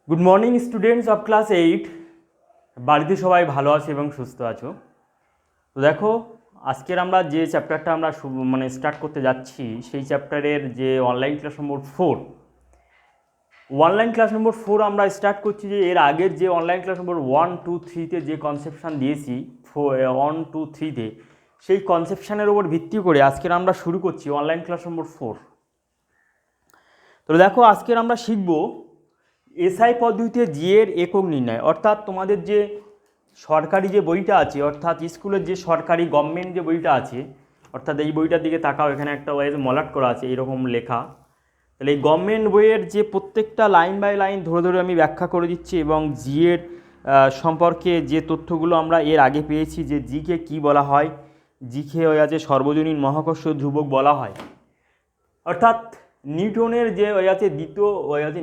Good morning students of class 8। বাড়িতে সবাই ভালো আছে এবং সুস্থ আছো। তো দেখো, আজকের আমরা যে চ্যাপ্টারটা আমরা স্টার্ট করতে যাচ্ছি, সেই চ্যাপ্টারের যে অনলাইন ক্লাস নম্বর 4, অনলাইন ক্লাস নম্বর 4 আমরা স্টার্ট করছি। যে এর আগের যে অনলাইন ক্লাস নম্বর 1, 2, 3-তে যে কনসেপশান দিয়েছি 1, 2, 3-তে, সেই কনসেপশানের ওপর ভিত্তি করে আজকের আমরা শুরু করছি অনলাইন ক্লাস নম্বর 4। তো দেখো, আজকের আমরা শিখব এসআই পদ্ধতিতে জি এর একক নির্ণয়। অর্থাৎ তোমাদের যে সরকারি যে বইটা আছে, অর্থাৎ স্কুলের যে সরকারি গভর্নমেন্ট যে বইটা আছে, অর্থাৎ এই বইটার দিকে তাকাও, এখানে একটা ওয়াইজ মলাট করা আছে এরকম লেখা। তাহলে এই গভর্নমেন্ট বইয়ের যে প্রত্যেকটা লাইন বাই লাইন ধরে ধরে আমি ব্যাখ্যা করে দিচ্ছি, এবং জি এর সম্পর্কে যে তথ্যগুলো আমরা এর আগে পেয়েছি, যে জিকে কি বলা হয়, জিকে ওই আছে সর্বজনীন মহাকর্ষ ধ্রুবক বলা হয়। অর্থাৎ নিউটনের যে ওই আছে দ্বিতীয় ওই আছে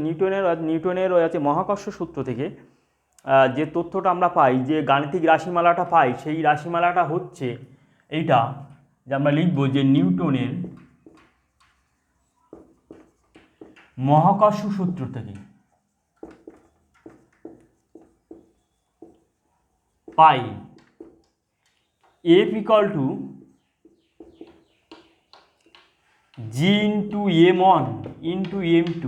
নিউটনের ওই আছে মহাকর্ষ সূত্র থেকে যে তথ্যটা আমরা পাই, যে গাণিতিক রাশিমালাটা পাই, সেই রাশিমালাটা হচ্ছে এইটা, যে আমরা লিখব যে নিউটনের মহাকর্ষ সূত্র থেকে পাই F = G × M1 × M2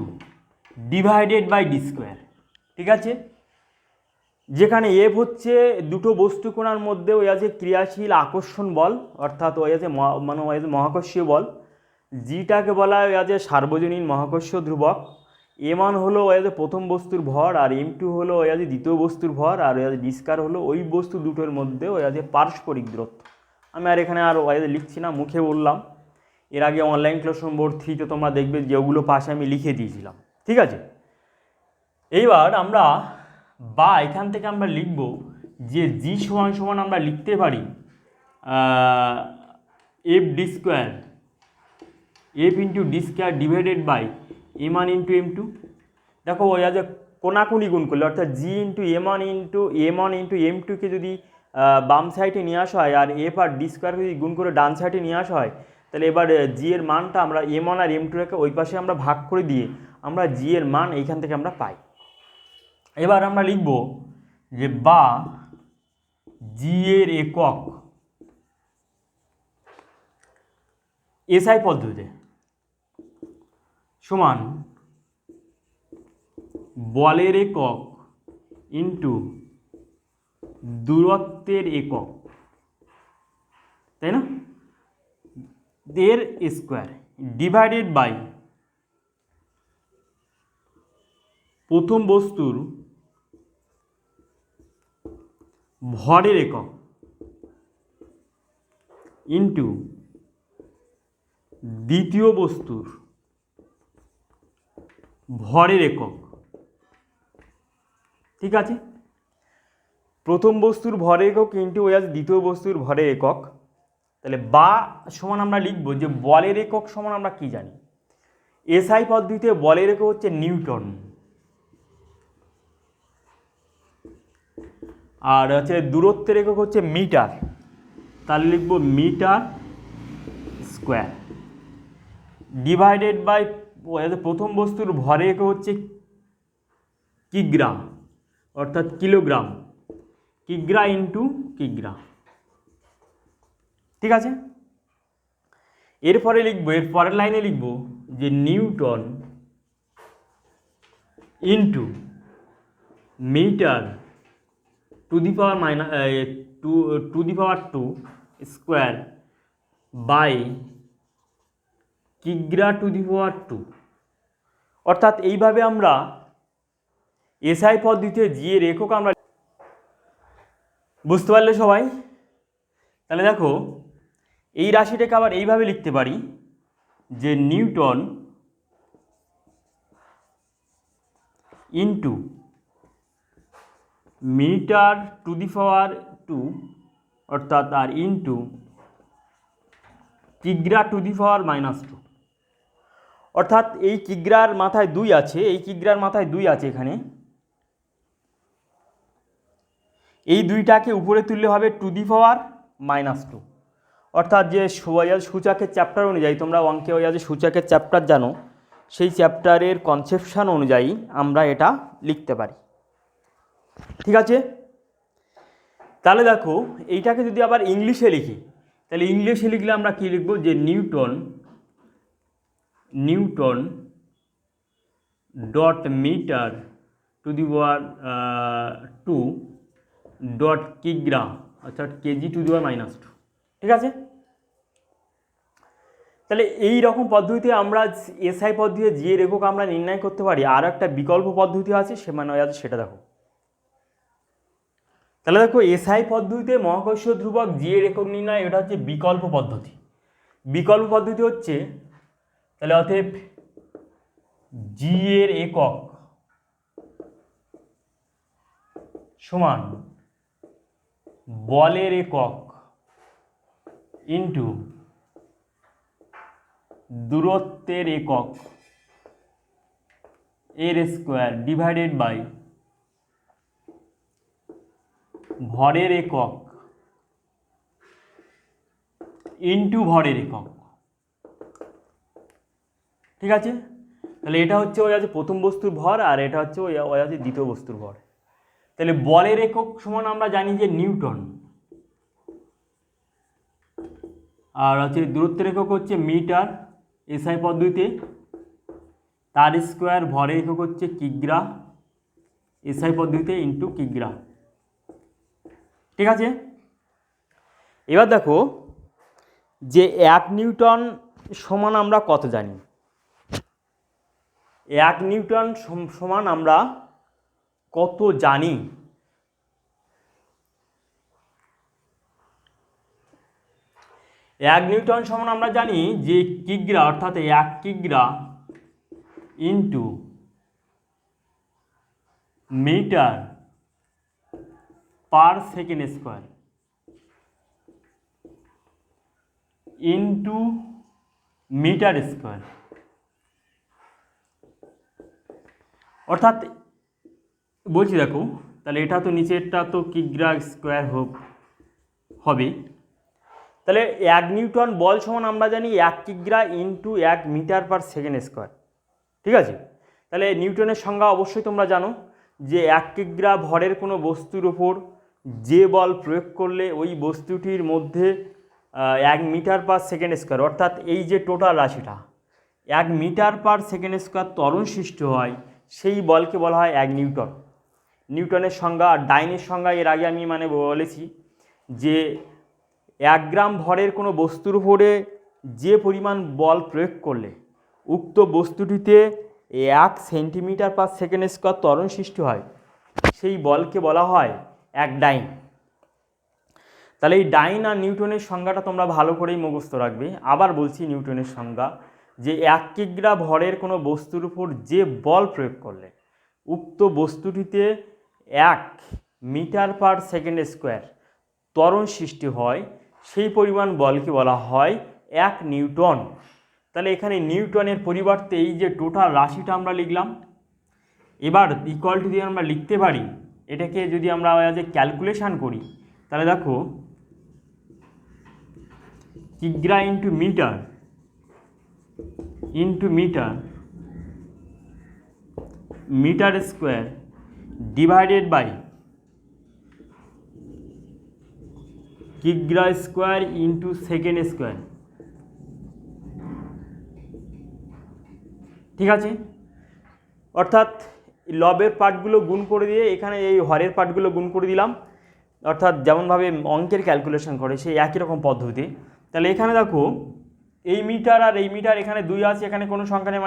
divided by d square. ঠিক আছে, যেখানে এফ হচ্ছে দুটো বস্তু কণার মধ্যে ওই আছে ক্রিয়াশীল আকর্ষণ বল, অর্থাৎ ওই আছে ওই আছে মহাকর্ষীয় বল। জিটাকে বলা হয় ওই আছে সার্বজনীন মহাকর্ষীয় ধ্রুবক। M1 হলো ওই আছে প্রথম বস্তুর ভর, আর M2 হলো ওই আছে দ্বিতীয় বস্তুর ভর, আর ওই আছে ডি স্কোয়ার হলো ওই বস্তু দুটোর মধ্যে ওই আছে পারস্পরিক দূরত্ব। আমি আর এখানে আর ওই আছে লিখছি না, মুখে বললাম। এর আগে অনলাইন ক্লাস নম্বর 3-তে তোমরা দেখবে যে ওগুলো পাশে আমি লিখে দিয়েছিলাম। ঠিক আছে, এইবার আমরা এখান থেকে আমরা লিখব যে জি সমান আমরা লিখতে পারি f d square, f into d square divided by M1 × M2। দেখো, ওই যে কোনাকুনি গুণ করলে, অর্থাৎ জি ইন্টু M1 × M2-কে যদি বাম সাইডে নিয়ে আসা হয়, আর এফ আর ডি স্কোয়ারকে যদি গুণ করে ডান সাইডে নিয়ে আসা হয়, তাহলে এবার জি এর মানটা আমরা M1 আর M2 রেখে ওই পাশে আমরা ভাগ করে দিয়ে আমরা জি এর মান এইখান থেকে আমরা পাই। এবার আমরা লিখব যে জি এর একক এসআই পদ্ধতিতে সমান বলের একক ইন্টু দূরত্বের একক, তাই না, এর স্কোয়ার ডিভাইডেড বাই প্রথম বস্তুর ভরের একক ইন্টু দ্বিতীয় বস্তুর ভরের একক। ঠিক আছে, প্রথম বস্তুর ভরের একক ইন্টু ওই আছে দ্বিতীয় বস্তুর ভরের একক। তাহলে সমান আমরা লিখব যে বলের একক সমান আমরা কি জানি, এসআই পদ্ধতিতে বলের একক হচ্ছে নিউটন, আর হচ্ছে দূরত্বের একক হচ্ছে মিটার। তাহলে লিখব মিটার স্কোয়ার ডিভাইডেড বাই প্রথম বস্তুর ভরের একক হচ্ছে কিগ্রা, অর্থাৎ কিলোগ্রাম, কিগ্রা ইন্টু কিগ্রা। ঠিক আছে, এরপরে লিখব, এর পরের লাইনে লিখব যে newton into metre to the power 2 square by কিগ্রা টু দি পাওয়ার 2। অর্থাৎ এইভাবে আমরা এসআই পদ্ধতিতে জি এর একক আমরা বুঝতে পারলে সবাই। তাহলে দেখো, এই রাশিটাকে আবার এইভাবে লিখতে পারি যে newton into metre to the power 2, অর্থাৎ আর ইন্টু কিগ্রা টু দি পাওয়ার -2। অর্থাৎ এই কিগ্রার মাথায় 2 আছে, এই কিগ্রার মাথায় 2 আছে এখানে, এই 2টাকে উপরে তুললে হবে টু দি পাওয়ার -2। অর্থাৎ যে সূচকের চ্যাপ্টার অনুযায়ী, তোমরা অঙ্কে ওই আছে সূচকের চ্যাপ্টার জানো, সেই চ্যাপ্টারের কনসেপশন অনুযায়ী আমরা এটা লিখতে পারি। ঠিক আছে, তাহলে দেখো এইটাকে যদি আবার ইংলিশে লিখি, তাহলে ইংলিশে লিখলে আমরা কি লিখব, যে newton dot metre to the power 2 dot কিগ্রা, অর্থাৎ কেজি টু দি পাওয়ার -2। ঠিক আছে, তাহলে এই রকম পদ্ধতিতে আমরা এসআই পদ্ধতিতে জি এর একক আমরা নির্ণয় করতে পারি। আর একটা বিকল্প পদ্ধতি আছে, সেটা দেখো। তাহলে দেখো এসআই পদ্ধতিতে মহাকর্ষীয় ধ্রুবক জি এর একক নির্ণয়, এটা হচ্ছে বিকল্প পদ্ধতি। বিকল্প পদ্ধতি হচ্ছে, তাহলে অতএব জি এর একক সমান বলের একক ইন্টু দূরত্বের একক এর স্কোয়ার ডিভাইডেড বাই ভরের একক ইন্টু ভরের একক। ঠিক আছে, তাহলে এটা হচ্ছে ওই আছে প্রথম বস্তুর ভর, আর এটা হচ্ছে ওই আছে দ্বিতীয় বস্তুর ভর। তাহলে বলের একক সমান আমরা জানি যে নিউটন, আর হচ্ছে দূরত্বের একক হচ্ছে মিটার এসআই পদ্ধতিতে, তার স্কোয়ার ভরের একক হচ্ছে কিগ্রা এসআই পদ্ধতিতে ইন্টু কিগ্রা। ঠিক আছে, এবার দেখো যে 1 নিউটন সমান আমরা কত জানি। 1 নিউটন সমান আমরা কত জানি, 1 নিউটন সমান আমরা জানি যে কিগ্রা, অর্থাৎ 1 কিগ্রা into metre per second square into metre square. অর্থাৎ বলছি দেখো, তাহলে এটা তো নিচেরটা তো কিগ্রা স্কোয়ার হবে। তাহলে 1 নিউটন বল সমান আমরা জানি 1 কিগ্রা into 1 metre per second square. ঠিক আছে, তাহলে নিউটনের সংজ্ঞা অবশ্যই তোমরা জানো যে 1 কিগ্রা ভরের কোনো বস্তুর ওপর যে বল প্রয়োগ করলে ওই বস্তুটির মধ্যে 1 মিটার পার সেকেন্ড স্কোয়ার, অর্থাৎ এই যে টোটাল রাশিটা 1 মিটার পার সেকেন্ড স্কোয়ার ত্বরণ সৃষ্টি হয়, সেই বলকে বলা হয় 1 নিউটন। নিউটনের সংজ্ঞা আর ডাইনের সংজ্ঞা এর আগে আমি বলেছি যে 1 গ্রাম ভরের কোনো বস্তুর উপরে যে পরিমাণ বল প্রয়োগ করলে উক্ত বস্তুটিতে 1 সেন্টিমিটার পার সেকেন্ড স্কোয়ার ত্বরণ সৃষ্টি হয়, সেই বলকে বলা হয় 1 ডাইন। তাহলে এই ডাইন আর নিউটনের সংজ্ঞাটা তোমরা ভালো করেই মুখস্থ রাখবে। আবার বলছি নিউটনের সংজ্ঞা, যে 1 কিগ্রা ভরের কোনো বস্তুর উপর যে বল প্রয়োগ করলে উক্ত বস্তুটিতে 1 মিটার পার সেকেন্ড স্কোয়ার ত্বরণ সৃষ্টি হয়, সেই পরিমাণ বলকে বলা হয় 1 নিউটন। তাহলে এখানে নিউটনের পরিবর্তে এই যে টোটাল রাশিটা আমরা লিখলাম, এবার ইকুয়ালটি দিয়ে আমরা লিখতে পারি, এটাকে যদি আমরা ক্যালকুলেশান করি, তাহলে দেখো কিগ্রা into metre metre square divided by কিগ্রা স্কোয়ার ইন্টু সেকেন্ড স্কোয়ার। ঠিক আছে, অর্থাৎ লবের পার্টগুলো গুণ করে দিয়ে এখানে এই হরের পার্টগুলো গুণ করে দিলাম, অর্থাৎ যেমনভাবে অঙ্কের ক্যালকুলেশন করে সেই একই রকম পদ্ধতি। তাহলে এখানে দেখো এই মিটার আর এই মিটার এখানে 2 আছে, এখানে কোনো সংখ্যা নেই,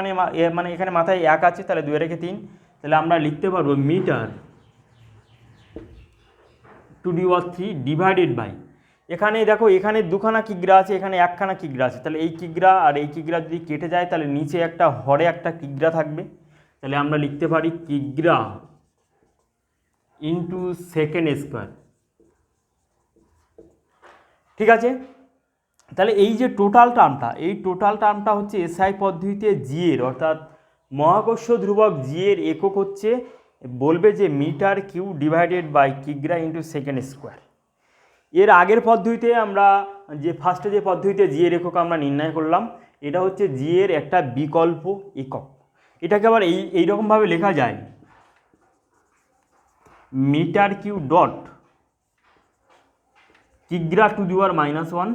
মানে এখানে মাথায় 1 আছে, তাহলে 2 রেখে 3, তাহলে আমরা লিখতে পারবো metre to the power 3 divided by, এখানে দেখো এখানে 2খানা কিগ্রা আছে, এখানে 1খানা কিগ্রা আছে, তাহলে এই কিগ্রা আর এই কিগ্রা যদি কেটে যায় তাহলে নিচে একটা হরে একটা কিগ্রা থাকবে, তাহলে আমরা লিখতে পারি কিগ্রা ইন্টু সেকেন্ড স্কোয়ার। ঠিক আছে, তাহলে এই যে টোটাল টার্মটা হচ্ছে এসআই পদ্ধতিতে জি এর, অর্থাৎ মহাকর্ষীয় ধ্রুবক জি এর একক হচ্ছে বলবে যে মিটার কিউ ডিভাইডেড বাই কিগ্রা ইন্টু সেকেন্ড স্কোয়ার। এর আগের পদ্ধতিতে আমরা যে ফার্স্টে যে পদ্ধতিতে জি এর একক আমরা নির্ণয় করলাম, এটা হচ্ছে জি এর একটা বিকল্প একক। এটাকে আবার এইরকমভাবে লেখা যায়, মিটার কিউ ডট কিগ্রা to the power -1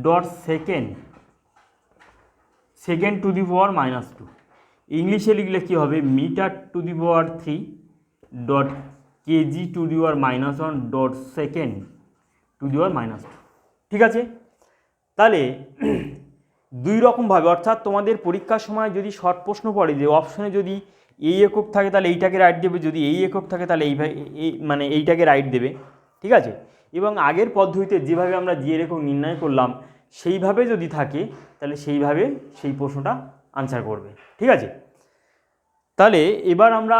dot second to the power -2। ইংলিশে লিখলে কী হবে, metre to the power 3 dot K G to the power -1 dot second to the power -2। ঠিক আছে, তাহলে দুই রকমভাবে, অর্থাৎ তোমাদের পরীক্ষার সময় যদি শর্ট প্রশ্ন পড়ে যে অপশনে যদি এই একক থাকে তাহলে এইটাকে রাইট দেবে, যদি এই একক থাকে তাহলে মানে এইটাকে রাইট দেবে। ঠিক আছে, এবং আগের পদ্ধতিতে যেভাবে আমরা জি এর একক নির্ণয় করলাম সেইভাবে যদি থাকে তাহলে সেইভাবে সেই প্রশ্নটা আনসার করবে। ঠিক আছে, তাহলে এবার আমরা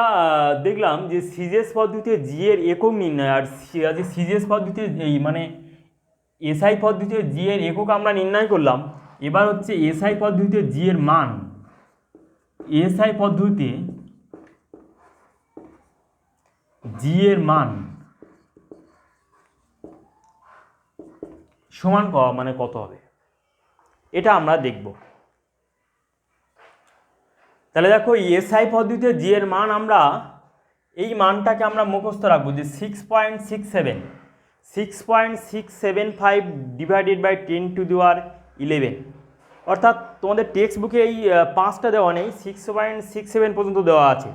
দেখলাম যে সিজিএস পদ্ধতিতে জি এর একক নির্ণয়, আর সিজিএস পদ্ধতিতে এই মানে এসআই পদ্ধতিতে জি এর একক আমরা নির্ণয় করলাম। এবার হচ্ছে এসআই পদ্ধতিতে জি এর মান, এসআই পদ্ধতিতে জি এর মান সমান মানে কত হবে এটা আমরা দেখব। তাহলে দেখো এসআই পদ্ধতিতে জি এর মান আমরা এই মানটাকে আমরা মুখস্থ রাখবো যে 6.675 ডিভাইডেড বাই 10 টু দি পাওয়ার 11। অর্থাৎ তোমাদের টেক্সট বুকে এই 5টা দেওয়া নেই, 6.67 পর্যন্ত দেওয়া আছে।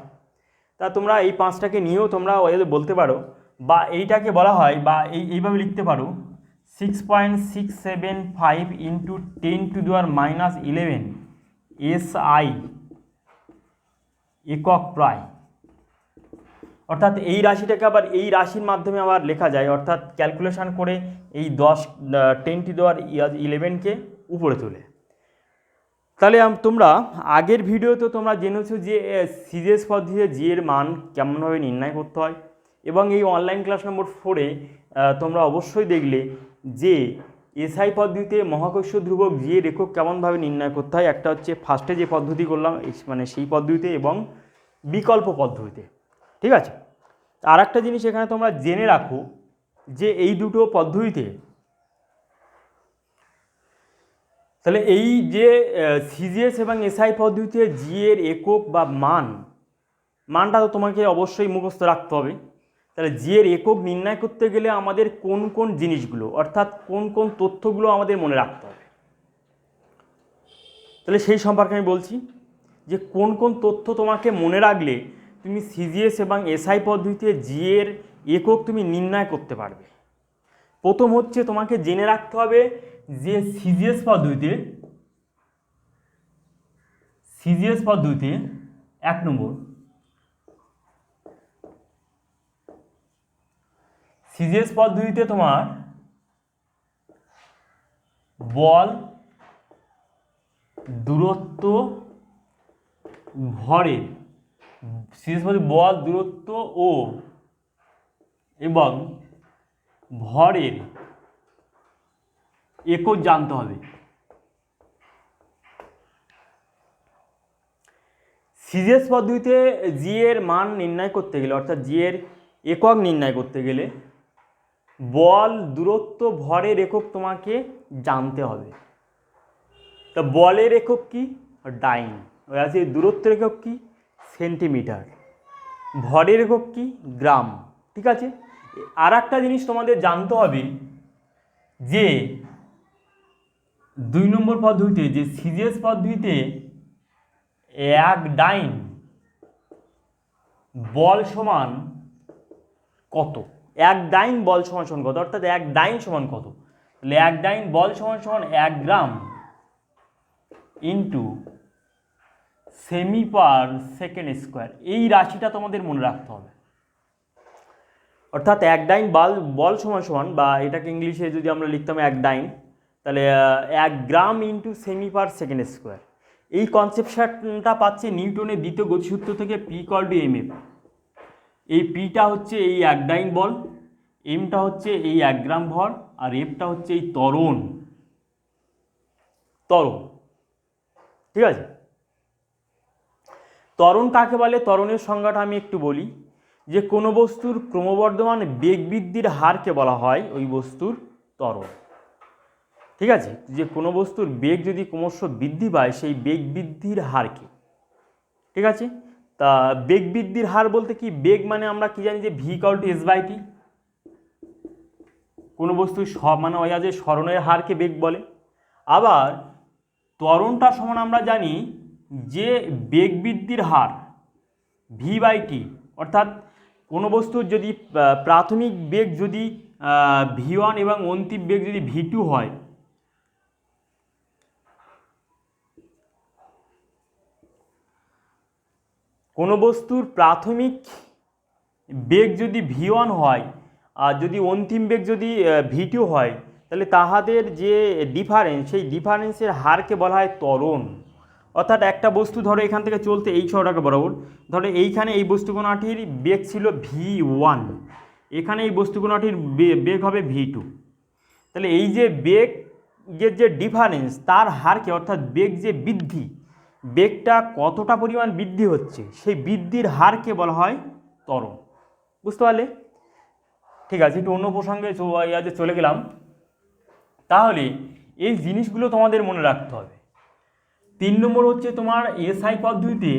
তা তোমরা এই 5টাকে নিয়েও তোমরা বলতে পারো, বা এইটাকে বলা হয় বা এইভাবে লিখতে পারো 6.675 into 10 two the power -11 SI একক প্রায়। অর্থাৎ এই রাশিটাকে আবার এই রাশির মাধ্যমে আবার লেখা যায়, অর্থাৎ ক্যালকুলেশন করে এই 10 10 টু দি পাওয়ার 11কে উপরে তোলে। তাহলে তোমরা আগের ভিডিওতে তোমরা জেনেছো যে সিজিএস পদ্ধতিতে জি এর মান কেমনভাবে নির্ণয় করতে হয়, এবং এই অনলাইন ক্লাস নম্বর 4-এ তোমরা অবশ্যই দেখলে যে এসআই পদ্ধতিতে মহাকর্ষ ধ্রুবক জি এর একক কেমনভাবে নির্ণয় করতে হয়। একটা হচ্ছে ফার্স্টে যে পদ্ধতি করলাম মানে সেই পদ্ধতিতে, এবং বিকল্প পদ্ধতিতে। ঠিক আছে, আর একটা জিনিস এখানে তোমরা জেনে রাখো যে এই দুটো পদ্ধতিতে, তাহলে এই যে সিজিএস এবং এসআই পদ্ধতিতে জি এর একক বা মানটা তো তোমাকে অবশ্যই মুখস্থ রাখতে হবে। তাহলে জি এর একক নির্ণয় করতে গেলে আমাদের কোন কোন জিনিসগুলো, অর্থাৎ কোন কোন তথ্যগুলো আমাদের মনে রাখতে হবে, তাহলে সেই সম্পর্কে আমি বলছি যে কোন কোন তথ্য তোমাকে মনে রাখলে তুমি সিজিএস এবং এসআই পদ্ধতিতে জি এর একক তুমি নির্ণয় করতে পারবে। প্রথম হচ্ছে তোমাকে জেনে রাখতে হবে যে সিজিএস পদ্ধতিতে 1 নম্বর, সিজিএস পদ্ধতিতে তোমার বল, দূরত্ব, ভরের, সিজিএস পদ্ধতি বল, দূরত্ব এবং ভরের একক জানতে হবে। সিজিএস পদ্ধতিতে জি এর মান নির্ণয় করতে গেলে, অর্থাৎ জি এর একক নির্ণয় করতে গেলে বল, দূরত্ব, ভরের একক তোমাকে জানতে হবে। তা বলের একক কি, ডাইন। আছে দূরত্বের একক কি, সেন্টিমিটার। ভরের একক কি, গ্রাম। ঠিক আছে, আর একটা জিনিস তোমাদের জানতে হবে যে 2 নম্বর পদ্ধতিতে যে সিজিএস পদ্ধতিতে 1 ডাইন বল সমান কত, 1 ডাইন বল সমান কত, অর্থাৎ 1 ডাইন সমান কত। তাহলে 1 ডাইন বল সমান 1 গ্রাম ইন্টু সেমি পার সেকেন্ড স্কোয়ার। এই রাশিটা তোমাদের মনে রাখতে হবে। অর্থাৎ 1 ডাইন বল সমান, বা এটাকে ইংলিশে যদি আমরা লিখতাম 1 ডাইন, তাহলে 1 গ্রাম ইন্টু সেমি পার সেকেন্ড স্কোয়ার। এই কনসেপশনটা পাচ্ছে নিউটনের দ্বিতীয় গতিসূত্র থেকে P = mf। এই পিটা হচ্ছে এই 1 ডাইন বল, এমটা হচ্ছে এই 1 গ্রাম ভর, আর এফটা হচ্ছে এই ত্বরণ। ঠিক আছে, ত্বরণ কাকে বলে, ত্বরণের সংজ্ঞাটা আমি একটু বলি যে কোনো বস্তুর ক্রমবর্ধমান বেগ বৃদ্ধির হারকে বলা হয় ওই বস্তুর ত্বরণ। ঠিক আছে, যে কোনো বস্তুর বেগ যদি ক্রমশ বৃদ্ধি পায় সেই বেগ বৃদ্ধির হারকে, ঠিক আছে। তা বেগ বৃদ্ধির হার বলতে কি, বেগ মানে আমরা কি জানি যে v/s/t, কোনো বস্তু মানে ওই যে সরণের হারকে বেগ বলে। আবার ত্বরণটা সমান আমরা জানি যে বেগ বৃদ্ধির হার v/t, অর্থাৎ কোনো বস্তুর যদি প্রাথমিক বেগ যদি v1 এবং অন্তিম বেগ যদি v2 হয়, কোনো বস্তুর প্রাথমিক বেগ যদি v1 হয় আর যদি অন্তিম বেগ যদি v2 হয়, তাহলে তাহাদের যে ডিফারেন্স, সেই ডিফারেন্সের হারকে বলা হয় ত্বরণ। অর্থাৎ একটা বস্তু ধরো এখান থেকে চলতে এই ছটাকে বরাবর, ধরো এইখানে এই বস্তুকণাটির বেগ ছিল v1, এখানে এই বস্তুকণাটির বেগ হবে v2, তাহলে এই যে বেগের যে ডিফারেন্স তার হারকে, অর্থাৎ বেগ যে বৃদ্ধি, বেগটা কতটা পরিমাণ বৃদ্ধি হচ্ছে সেই বৃদ্ধির হারকে বলা হয় ত্বরণ। বুঝতে পারলে? ঠিক আছে, একটু অন্য প্রসঙ্গে চলে গেলাম। তাহলে এই জিনিসগুলো তোমাদের মনে রাখতে হবে। 3 নম্বর হচ্ছে তোমার এসআই পদ্ধতিতে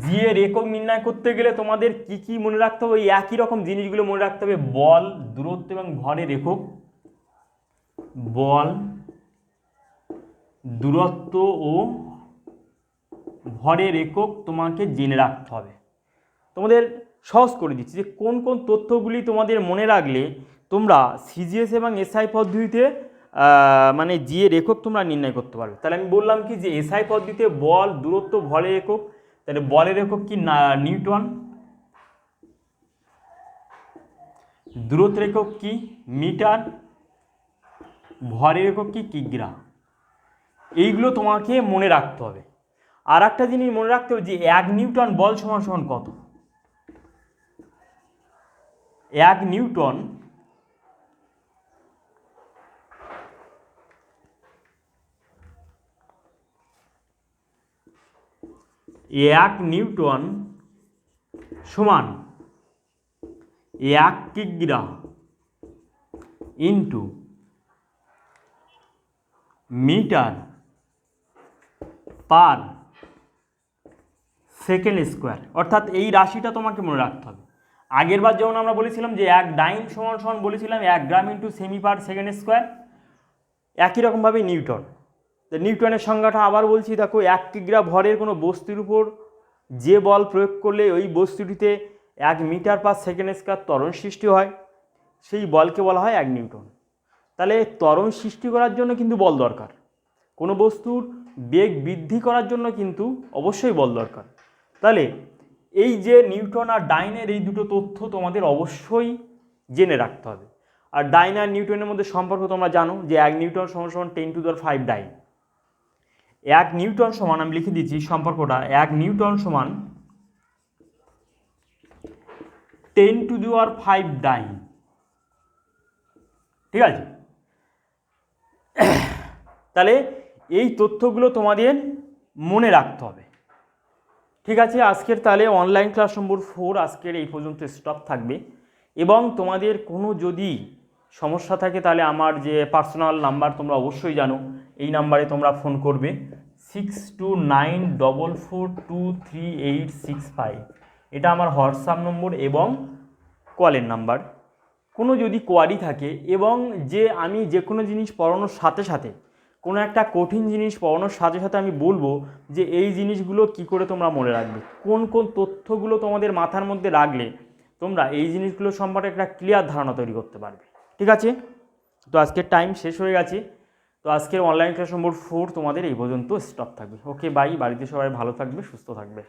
জি এর একক নির্ণয় করতে গেলে তোমাদের কি কি মনে রাখতে হবে, এই একই রকম জিনিসগুলো মনে রাখতে হবে। বল, দূরত্ব এবং ভরের একক, বল, দূরত্ব ও ভরের একক তোমাকে জেনে রাখতে হবে। তোমাদের সহজ করে দিচ্ছি যে কোন কোন তথ্যগুলি তোমাদের মনে রাখলে তোমরা সিজিএস এবং এসআই পদ্ধতিতে মানে জি এর একক তোমরা নির্ণয় করতে পারবে। তাহলে আমি বললাম কি যে এসআই পদ্ধতিতে বল, দূরত্ব, ভরের একক, তাহলে বলের একক কি নিউটন, দূরত্বের একক কি মিটার, ভরের একক কি কিগ্রা। এইগুলো তোমাকে মনে রাখতে হবে। আর একটা জিনিস মনে রাখতে হবে যে 1 নিউটন বল সমান সমান কত। 1 নিউটন সমান 1 কিগ্রা into metre per second square. অর্থাৎ এই রাশিটা তোমাকে মনে রাখতে হবে। আগের বার যেমন আমরা বলেছিলাম যে 1 ডাইন সমান সমান বলেছিলাম 1 গ্রাম ইন্টু সেমি পার সেকেন্ড স্কোয়ার, একই রকমভাবে নিউটন। তো নিউটনের সংজ্ঞাটা আবার বলছি, দেখো 1 কিগ্রা ভরের কোনো বস্তুর উপর যে বল প্রয়োগ করলে ওই বস্তুটিতে 1 মিটার পার সেকেন্ড স্কোয়ার ত্বরণ সৃষ্টি হয়, সেই বলকে বলা হয় 1 নিউটন। তাহলে ত্বরণ সৃষ্টি করার জন্য কিন্তু বল দরকার, কোনো বস্তুর বেগ বৃদ্ধি করার জন্য কিন্তু অবশ্যই বল দরকার। তাহলে এই যে নিউটন আর ডাইনের এই দুটো তথ্য তোমাদের অবশ্যই জেনে রাখতে হবে। আর ডাইন আর নিউটনের মধ্যে সম্পর্ক তোমরা জানো যে 1 নিউটন সমান সমান 10⁵ ডাইন। 1 নিউটন সমান, আমি লিখে দিচ্ছি সম্পর্কটা, 1 নিউটন সমান 10⁵ ডাইন। ঠিক আছে, তাহলে এই তথ্যগুলো তোমাদের মনে রাখতে হবে। ঠিক আছে, আজকের তাহলে অনলাইন ক্লাস নম্বর 4 আজকের এই পর্যন্ত স্টপ থাকবে। এবং তোমাদের কোনো যদি সমস্যা থাকে তাহলে আমার যে পার্সোনাল নাম্বার তোমরা অবশ্যই জানো, এই নাম্বারে তোমরা ফোন করবে 6294423865। এটা আমার হোয়াটসঅ্যাপ নম্বর এবং কলের নাম্বার। কোনো যদি কোয়ারি থাকে এবং যে আমি যে কোনো জিনিস পড়ানোর সাথে সাথে, কোনো একটা কঠিন জিনিস পড়ানোর সাথে সাথে আমি বলবো যে এই জিনিসগুলো কি করে তোমরা মনে রাখবে, কোন কোন তথ্যগুলো তোমাদের মাথার মধ্যে রাখলে তোমরা এই জিনিসগুলো সম্পর্কে একটা ক্লিয়ার ধারণা তৈরি করতে পারবে। ঠিক আছে, তো আজকের টাইম শেষ হয়ে গেছে। তো আজকের অনলাইন ক্লাস নম্বর 4 তোমাদের এই পর্যন্ত স্টপ থাকবে। ওকে বাই, বাড়িতে সবাই ভালো থাকবে, সুস্থ থাকবে।